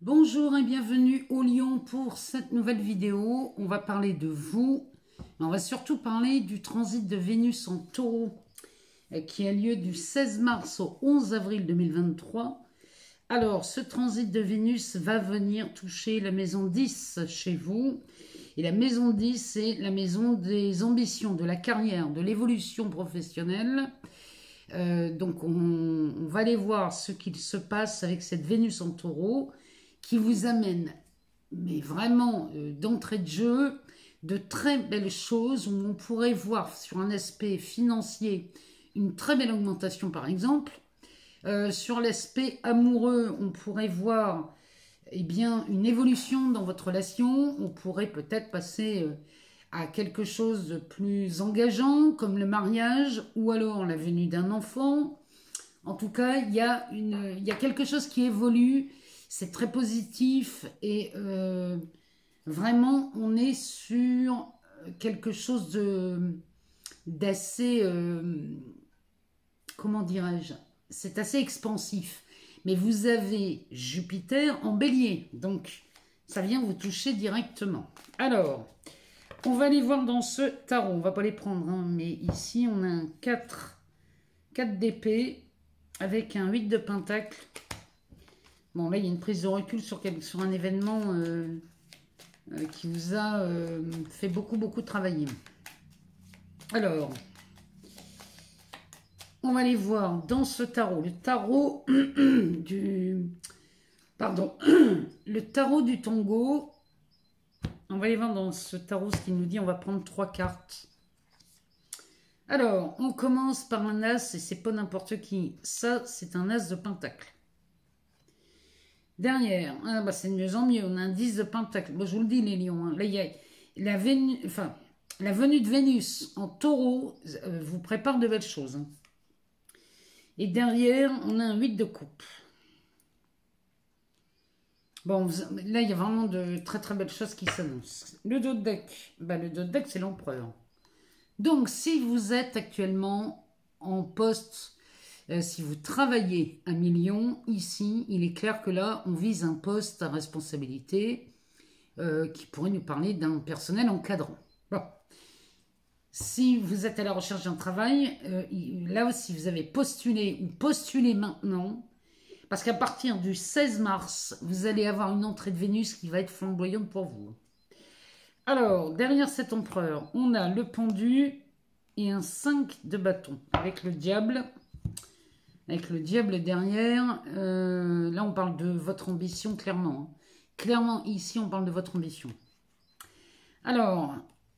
Bonjour et bienvenue au Lion pour cette nouvelle vidéo. On va parler de vous, mais on va surtout parler du transit de Vénus en Taureau qui a lieu du 16 mars au 11 avril 2023. Alors, ce transit de Vénus va venir toucher la maison 10 chez vous. Et la maison 10, c'est la maison des ambitions, de la carrière, de l'évolution professionnelle. Donc, on va aller voir ce qu'il se passe avec cette Vénus en Taureau qui vous amène, mais vraiment d'entrée de jeu, de très belles choses où on pourrait voir sur un aspect financier une très belle augmentation par exemple. Sur l'aspect amoureux, on pourrait voir bien, une évolution dans votre relation. On pourrait peut-être passer à quelque chose de plus engageant comme le mariage ou alors la venue d'un enfant. En tout cas, il y a quelque chose qui évolue. C'est très positif et vraiment, on est sur quelque chose d'assez, comment dirais-je, c'est assez expansif. Mais vous avez Jupiter en bélier, donc ça vient vous toucher directement. Alors, on va aller voir dans ce tarot, on ne va pas les prendre, hein, mais ici on a un 4 d'épée avec un 8 de pentacle. Bon, là, il y a une prise de recul sur un événement qui vous a fait beaucoup travailler. Alors, on va aller voir dans ce tarot, le tarot du... Pardon, le tarot du Tango. On va aller voir dans ce tarot ce qu'il nous dit. On va prendre 3 cartes. Alors, on commence par un as, et c'est pas n'importe qui. Ça, c'est un as de pentacle. Derrière, ah bah c'est de mieux en mieux, on a un 10 de pentacle. Bon, je vous le dis les lions, hein. Là il y a la venue de Vénus en Taureau vous prépare de belles choses. Hein. Et derrière, on a un 8 de coupe. Bon, là il y a vraiment de très belles choses qui s'annoncent. Le dos de deck, bah, le dos de deck c'est l'empereur. Donc si vous êtes actuellement en poste... si vous travaillez un million, ici, il est clair que là, on vise un poste à responsabilité qui pourrait nous parler d'un personnel encadrant. Bon. Si vous êtes à la recherche d'un travail, là aussi, vous avez postulé ou postulé maintenant, parce qu'à partir du 16 mars, vous allez avoir une entrée de Vénus qui va être flamboyante pour vous. Alors, derrière cet empereur, on a le pendu et un 5 de bâton avec le diable. Avec le diable derrière, là on parle de votre ambition clairement. Hein. Clairement ici on parle de votre ambition. Alors,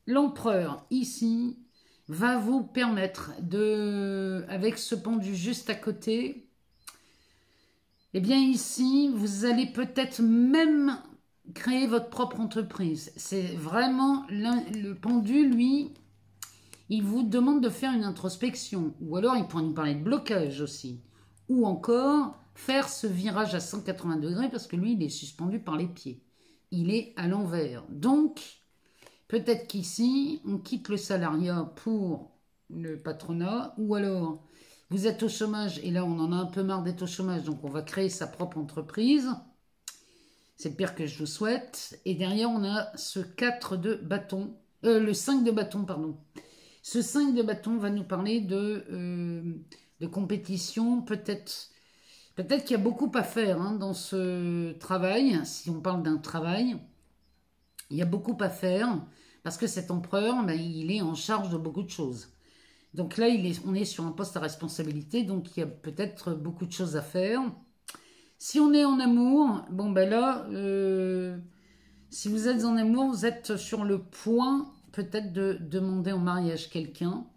l'empereur ici va vous permettre de, avec ce pendu juste à côté, eh bien ici vous allez peut-être même créer votre propre entreprise. C'est vraiment, le pendu lui... Il vous demande de faire une introspection. Ou alors, il pourrait nous parler de blocage aussi. Ou encore, faire ce virage à 180 degrés parce que lui, il est suspendu par les pieds. Il est à l'envers. Donc, peut-être qu'ici, on quitte le salariat pour le patronat. Ou alors, vous êtes au chômage et là, on en a un peu marre d'être au chômage. Donc, on va créer sa propre entreprise. C'est le pire que je vous souhaite. Et derrière, on a ce 4 de bâton. Le 5 de bâton, pardon. Ce 5 de bâton va nous parler de compétition. Peut-être qu'il y a beaucoup à faire hein, dans ce travail. Si on parle d'un travail, il y a beaucoup à faire. Parce que cet empereur, ben, il est en charge de beaucoup de choses. Donc là, on est sur un poste à responsabilité. Donc il y a peut-être beaucoup de choses à faire. Si on est en amour, bon ben là, si vous êtes en amour, vous êtes sur le point... peut-être de demander en mariage quelqu'un,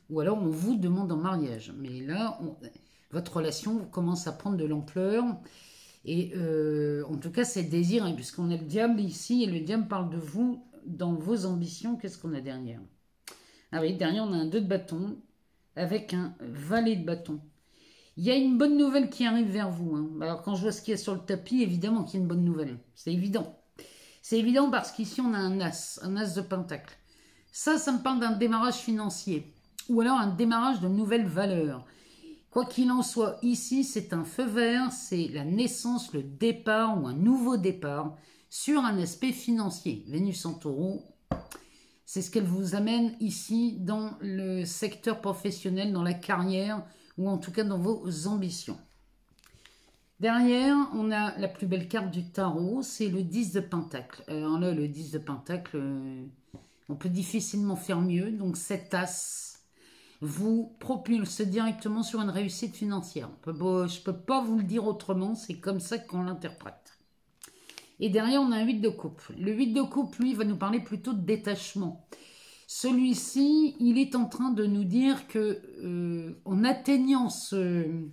ou alors on vous demande en mariage. Mais là, votre relation commence à prendre de l'ampleur, et en tout cas, c'est désiré, puisqu'on a le diable ici, et le diable parle de vous dans vos ambitions. Qu'est-ce qu'on a derrière? Ah oui, derrière, on a un 2 de bâton, avec un valet de bâton. Il y a une bonne nouvelle qui arrive vers vous. Hein. Alors, quand je vois ce qu'il y a sur le tapis, évidemment qu'il y a une bonne nouvelle. C'est évident. C'est évident parce qu'ici, on a un as de pentacle. Ça me parle d'un démarrage financier ou alors un démarrage de nouvelles valeurs. Quoi qu'il en soit, ici, c'est un feu vert, c'est la naissance, le départ ou un nouveau départ sur un aspect financier. Vénus en taureau, c'est ce qu'elle vous amène ici dans le secteur professionnel, dans la carrière ou en tout cas dans vos ambitions. Derrière, on a la plus belle carte du tarot, c'est le 10 de Pentacle. Alors là, le 10 de Pentacle, on peut difficilement faire mieux. Donc cet as vous propulse directement sur une réussite financière. Je ne peux pas vous le dire autrement, c'est comme ça qu'on l'interprète. Et derrière, on a un 8 de coupe. Le 8 de coupe, lui, va nous parler plutôt de détachement. Celui-ci, il est en train de nous dire que en atteignant cette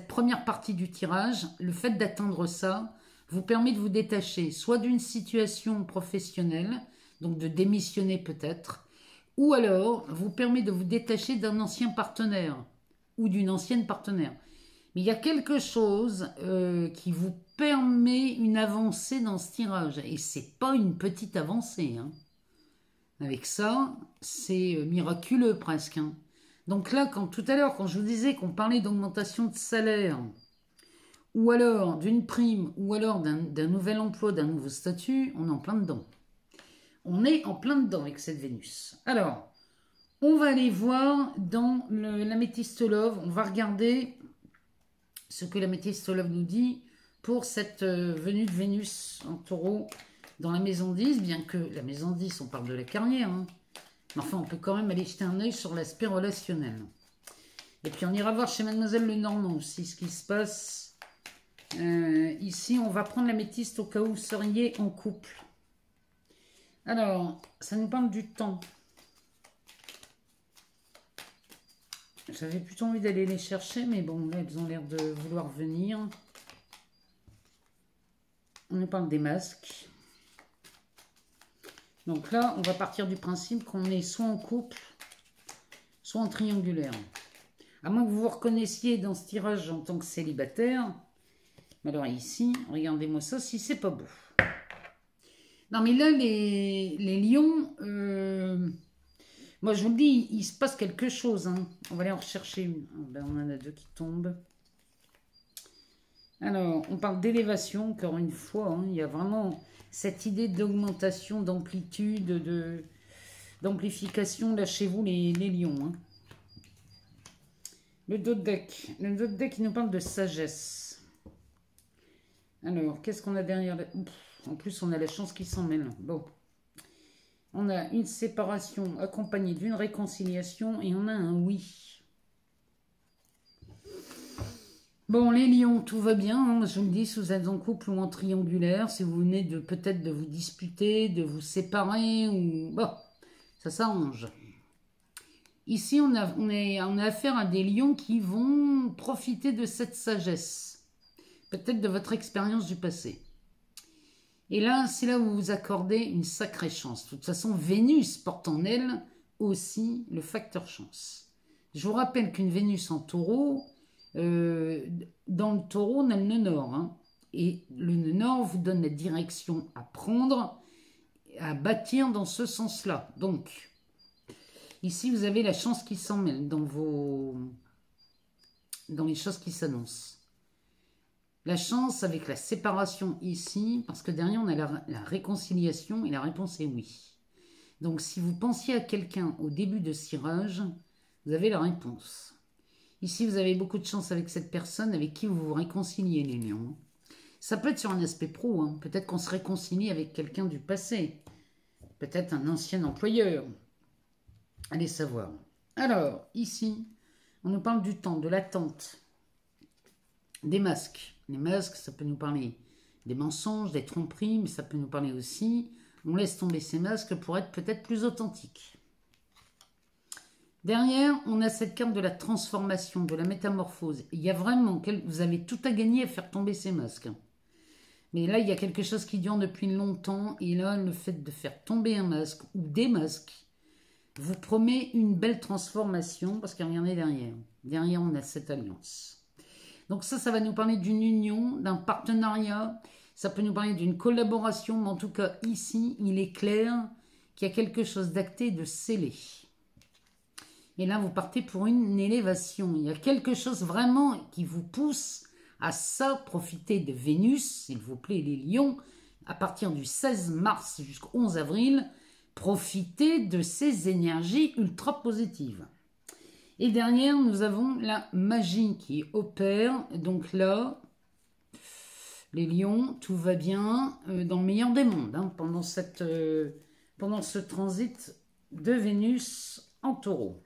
première partie du tirage, le fait d'atteindre ça vous permet de vous détacher soit d'une situation professionnelle, donc de démissionner peut-être, ou alors vous permet de vous détacher d'un ancien partenaire ou d'une ancienne partenaire. Mais il y a quelque chose qui vous permet une avancée dans ce tirage, et c'est pas une petite avancée. Hein. Avec ça, c'est miraculeux presque. Hein. Donc là, tout à l'heure, quand je vous disais qu'on parlait d'augmentation de salaire, ou alors d'une prime, ou alors d'un nouvel emploi, d'un nouveau statut, on est en plein dedans. On est en plein dedans avec cette Vénus. Alors, on va aller voir dans l'améthyste love, on va regarder ce que l'améthyste love nous dit pour cette venue de Vénus en taureau dans la maison 10, bien que la maison 10, on parle de la carrière, hein. Mais enfin, on peut quand même aller jeter un œil sur l'aspect relationnel. Et puis, on ira voir chez Mademoiselle Lenormand aussi ce qui se passe. Ici, on va prendre l'améthyste au cas où vous seriez en couple. Alors, ça nous parle du temps. J'avais plutôt envie d'aller les chercher, mais bon, là, elles ont l'air de vouloir venir. On nous parle des masques. Donc là, on va partir du principe qu'on est soit en couple, soit en triangulaire. À moins que vous vous reconnaissiez dans ce tirage en tant que célibataire. Alors ici, regardez-moi ça, si c'est pas beau. Non mais là, les lions, moi je vous le dis, il se passe quelque chose. Hein. On va aller en rechercher une. Ben, on en a deux qui tombent. Alors, on parle d'élévation, encore une fois. Hein. Il y a vraiment cette idée d'augmentation, d'amplitude, d'amplification, là chez vous, les lions. Hein. Le dos de deck. Le dos de deck, il nous parle de sagesse. Alors, qu'est-ce qu'on a derrière en plus, on a la chance qui s'en mêle. Bon. On a une séparation accompagnée d'une réconciliation et on a un oui. Bon, les lions, tout va bien. Hein. Je vous le dis, si vous êtes en couple ou en triangulaire, si vous venez peut-être de vous disputer, de vous séparer, ou bon, ça s'arrange. Ici, on a affaire à des lions qui vont profiter de cette sagesse. Peut-être de votre expérience du passé. Et là, c'est là où vous vous accordez une sacrée chance. De toute façon, Vénus porte en elle aussi le facteur chance. Je vous rappelle qu'une Vénus en taureau, dans le taureau, on a le nœud nord. Hein, et le nœud nord vous donne la direction à prendre, à bâtir dans ce sens-là. Donc, ici, vous avez la chance qui s'en mêle dans les choses qui s'annoncent. La chance avec la séparation ici, parce que derrière, on a la réconciliation et la réponse est oui. Donc, si vous pensiez à quelqu'un au début de ce tirage, vous avez la réponse. Ici, vous avez beaucoup de chance avec cette personne avec qui vous vous réconciliez, les lions. Ça peut être sur un aspect pro. Hein. Peut-être qu'on se réconcilie avec quelqu'un du passé. Peut-être un ancien employeur. Allez savoir. Alors, ici, on nous parle du temps, de l'attente, des masques. Les masques, ça peut nous parler des mensonges, des tromperies, mais ça peut nous parler aussi, on laisse tomber ces masques pour être peut-être plus authentique. Derrière, on a cette carte de la transformation, de la métamorphose. Il y a vraiment, vous avez tout à gagner à faire tomber ces masques. Mais là, il y a quelque chose qui dure depuis longtemps, et là, le fait de faire tomber un masque ou des masques vous promet une belle transformation, parce qu'il y en a derrière. Derrière, on a cette alliance. Donc ça va nous parler d'une union, d'un partenariat, ça peut nous parler d'une collaboration, mais en tout cas ici, il est clair qu'il y a quelque chose d'acté, de scellé. Et là, vous partez pour une élévation. Il y a quelque chose vraiment qui vous pousse à ça. Profitez de Vénus, s'il vous plaît, les lions. À partir du 16 mars jusqu'au 11 avril, profitez de ces énergies ultra positives. Et derrière, nous avons la magie qui opère. Donc là, les lions, tout va bien dans le meilleur des mondes hein, pendant ce transit de Vénus en taureau.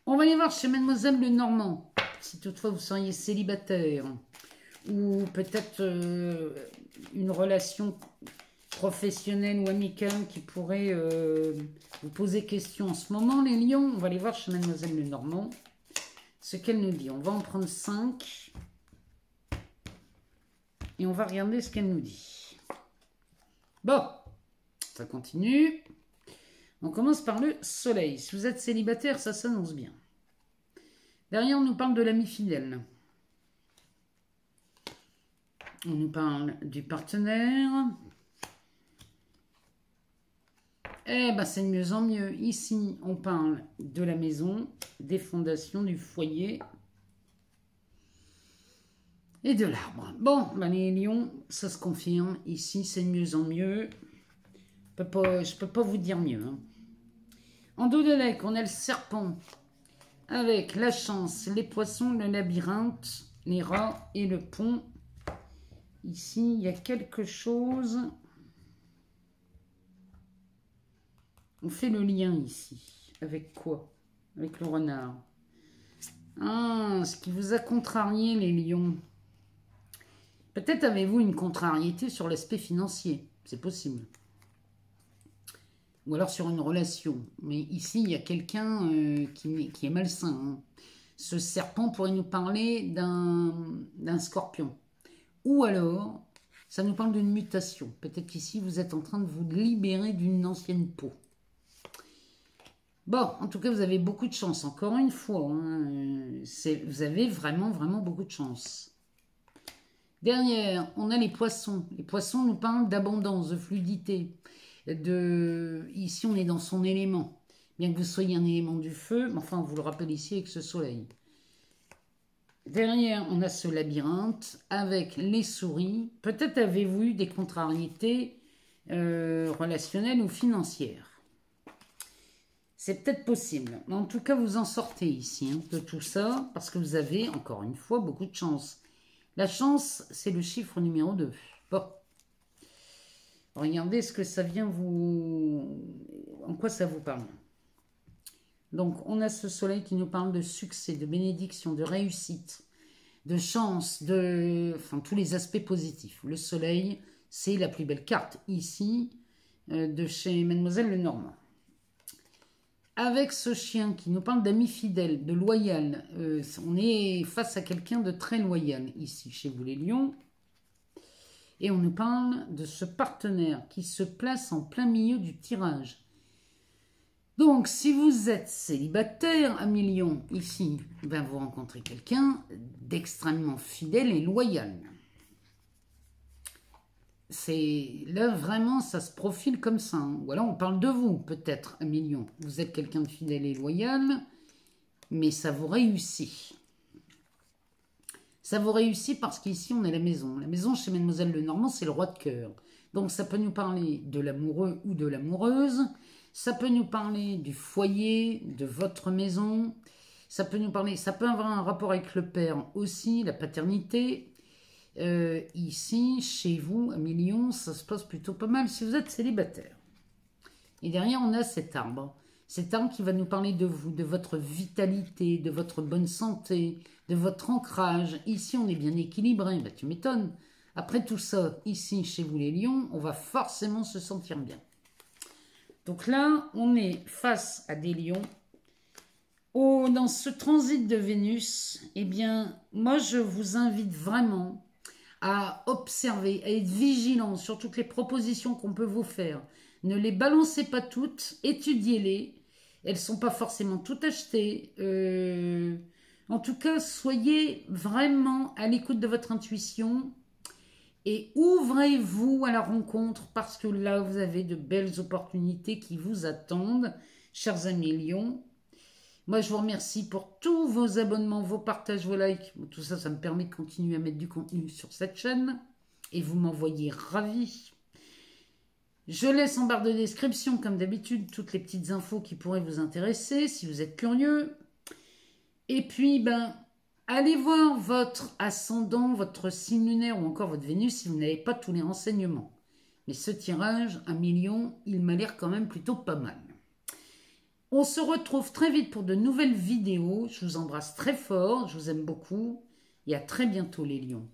On va aller voir chez Mademoiselle Lenormand, si toutefois vous seriez célibataire, ou peut-être une relation professionnelle ou amicale qui pourrait vous poser question en ce moment, les lions. On va aller voir chez Mademoiselle Lenormand ce qu'elle nous dit. On va en prendre 5 et on va regarder ce qu'elle nous dit. Bon, ça continue. On commence par le soleil. Si vous êtes célibataire, ça s'annonce bien. Derrière, on nous parle de l'ami fidèle. On nous parle du partenaire. Eh ben, c'est de mieux en mieux. Ici, on parle de la maison, des fondations, du foyer et de l'arbre. Bon, ben les lions, ça se confirme. Ici, c'est de mieux en mieux. Je peux pas vous dire mieux. Hein. En dos de deck, on a le serpent avec la chance, les poissons, le labyrinthe, les rats et le pont. Ici, il y a quelque chose. On fait le lien ici. Avec quoi? Avec le renard. Ah, ce qui vous a contrarié, les lions. Peut-être avez-vous une contrariété sur l'aspect financier. C'est possible. Ou alors sur une relation. Mais ici, il y a quelqu'un qui est malsain. Hein. Ce serpent pourrait nous parler d'un scorpion. Ou alors, ça nous parle d'une mutation. Peut-être qu'ici, vous êtes en train de vous libérer d'une ancienne peau. Bon, en tout cas, vous avez beaucoup de chance. Encore une fois, hein, vous avez vraiment, vraiment beaucoup de chance. Derrière, on a les poissons. Les poissons nous parlent d'abondance, de fluidité. Ici, on est dans son élément. Bien que vous soyez un élément du feu, mais enfin, on vous le rappelle ici avec ce soleil. Derrière, on a ce labyrinthe avec les souris. Peut-être avez-vous eu des contrariétés relationnelles ou financières. C'est peut-être possible. Mais en tout cas, vous en sortez ici hein, de tout ça parce que vous avez, encore une fois, beaucoup de chance. La chance, c'est le chiffre numéro 2. Bon. Regardez ce que ça vient vous... En quoi ça vous parle. Donc, on a ce soleil qui nous parle de succès, de bénédiction, de réussite, de chance, enfin, tous les aspects positifs. Le soleil, c'est la plus belle carte ici de chez Mademoiselle Lenormand. Avec ce chien qui nous parle d'amis fidèles, de loyal, on est face à quelqu'un de très loyal ici, chez vous les lions. Et on nous parle de ce partenaire qui se place en plein milieu du tirage. Donc, si vous êtes célibataire, amis lions, ici, ben vous rencontrez quelqu'un d'extrêmement fidèle et loyal. Là, vraiment, ça se profile comme ça. Hein. Ou alors, on parle de vous, peut-être, amis lions. Vous êtes quelqu'un de fidèle et loyal, mais ça vous réussit. Ça vous réussit parce qu'ici, on est la maison. La maison, chez Mademoiselle Lenormand, c'est le roi de cœur. Donc, ça peut nous parler de l'amoureux ou de l'amoureuse. Ça peut nous parler du foyer, de votre maison. Ça peut nous parler, ça peut avoir un rapport avec le père aussi, la paternité. Ici, chez vous, à Million, ça se passe plutôt pas mal si vous êtes célibataire. Et derrière, on a cet arbre. Cet arbre qui va nous parler de vous, de votre vitalité, de votre bonne santé, de votre ancrage. Ici, on est bien équilibré. Bah, tu m'étonnes. Après tout ça, ici, chez vous les lions, on va forcément se sentir bien. Donc là, on est face à des lions. Dans ce transit de Vénus, eh bien, moi, je vous invite vraiment à observer, à être vigilant sur toutes les propositions qu'on peut vous faire. Ne les balancez pas toutes, étudiez-les. Elles ne sont pas forcément toutes achetées. En tout cas, soyez vraiment à l'écoute de votre intuition et ouvrez-vous à la rencontre parce que là, vous avez de belles opportunités qui vous attendent, chers amis lions. Moi, je vous remercie pour tous vos abonnements, vos partages, vos likes. Tout ça, ça me permet de continuer à mettre du contenu sur cette chaîne. Et vous m'envoyez ravi. Je laisse en barre de description, comme d'habitude, toutes les petites infos qui pourraient vous intéresser, si vous êtes curieux. Et puis, allez voir votre ascendant, votre signe lunaire ou encore votre Vénus si vous n'avez pas tous les renseignements. Mais ce tirage, 1 million, il m'a l'air quand même plutôt pas mal. On se retrouve très vite pour de nouvelles vidéos. Je vous embrasse très fort, je vous aime beaucoup et à très bientôt les lions.